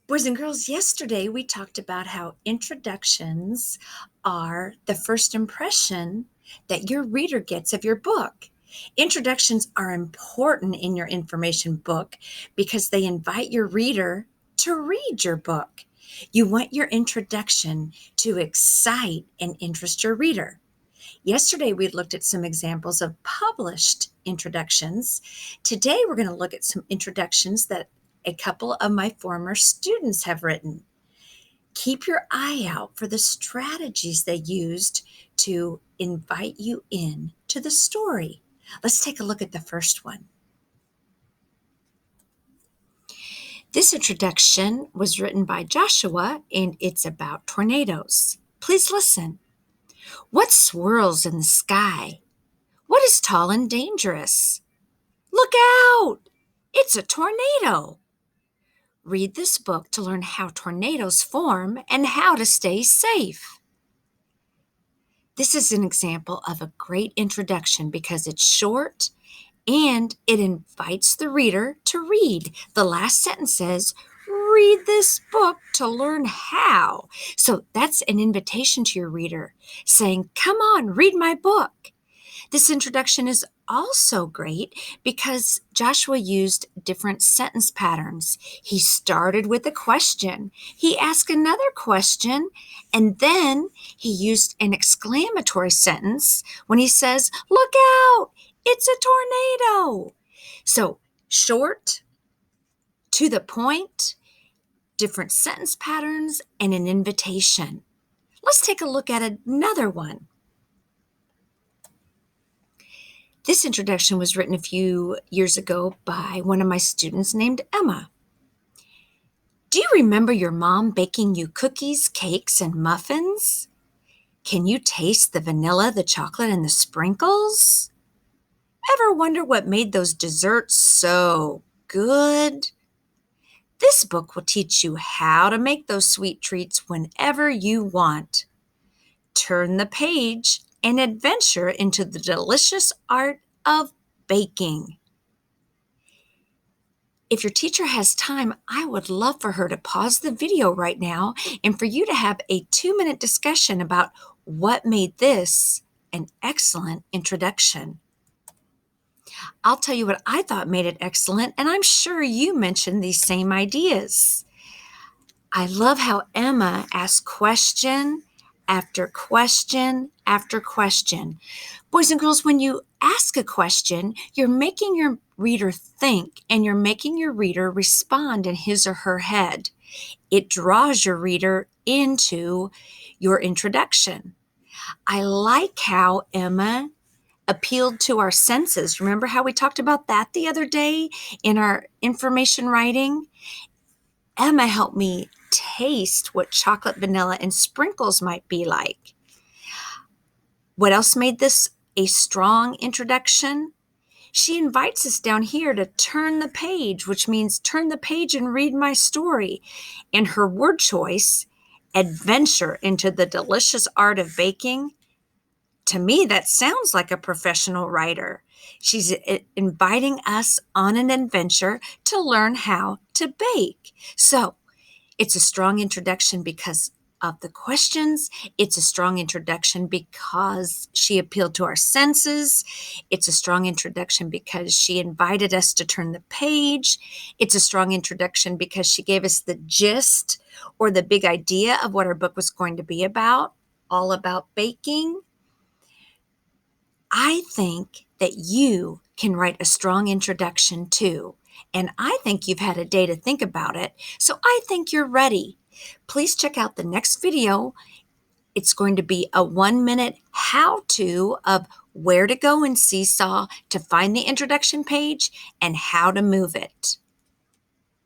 Boys and girls, yesterday we talked about how introductions are the first impression that your reader gets of your book. Introductions are important in your information book because they invite your reader to read your book. You want your introduction to excite and interest your reader. Yesterday, we looked at some examples of published introductions. Today, we're going to look at some introductions that a couple of my former students have written. Keep your eye out for the strategies they used to invite you in to the story. Let's take a look at the first one. This introduction was written by Joshua, and it's about tornadoes. Please listen. What swirls in the sky? What is tall and dangerous? Look out! It's a tornado. Read this book to learn how tornadoes form and how to stay safe. This is an example of a great introduction because it's short and it invites the reader to read. The last sentence says, read this book to learn how. So that's an invitation to your reader saying, come on, read my book. This introduction is also great because Joshua used different sentence patterns. He started with a question, he asked another question, and then he used an exclamatory sentence when he says, look out, it's a tornado. So short, to the point, different sentence patterns, and an invitation. Let's take a look at another one. This introduction was written a few years ago by one of my students named Emma. Do you remember your mom baking you cookies, cakes, and muffins? Can you taste the vanilla, the chocolate, and the sprinkles? Ever wonder what made those desserts so good? This book will teach you how to make those sweet treats whenever you want. Turn the page and adventure into the delicious art of baking. If your teacher has time, I would love for her to pause the video right now and for you to have a 2-minute discussion about what made this an excellent introduction. I'll tell you what I thought made it excellent, and I'm sure you mentioned these same ideas. I love how Emma asked question after question after question. Boys and girls, when you ask a question, you're making your reader think and you're making your reader respond in his or her head. It draws your reader into your introduction. I like how Emma appealed to our senses. Remember how we talked about that the other day in our information writing? Emma helped me taste what chocolate, vanilla, and sprinkles might be like. What else made this a strong introduction? She invites us down here to turn the page, which means turn the page and read my story. And her word choice, adventure into the delicious art of baking, to me, that sounds like a professional writer. She's inviting us on an adventure to learn how to bake. So it's a strong introduction because of the questions. It's a strong introduction because she appealed to our senses. It's a strong introduction because she invited us to turn the page. It's a strong introduction because she gave us the gist or the big idea of what our book was going to be about, all about baking. I think that you can write a strong introduction too. And I think you've had a day to think about it. So I think you're ready. Please check out the next video. It's going to be a 1-minute how-to of where to go in Seesaw to find the introduction page and how to move it.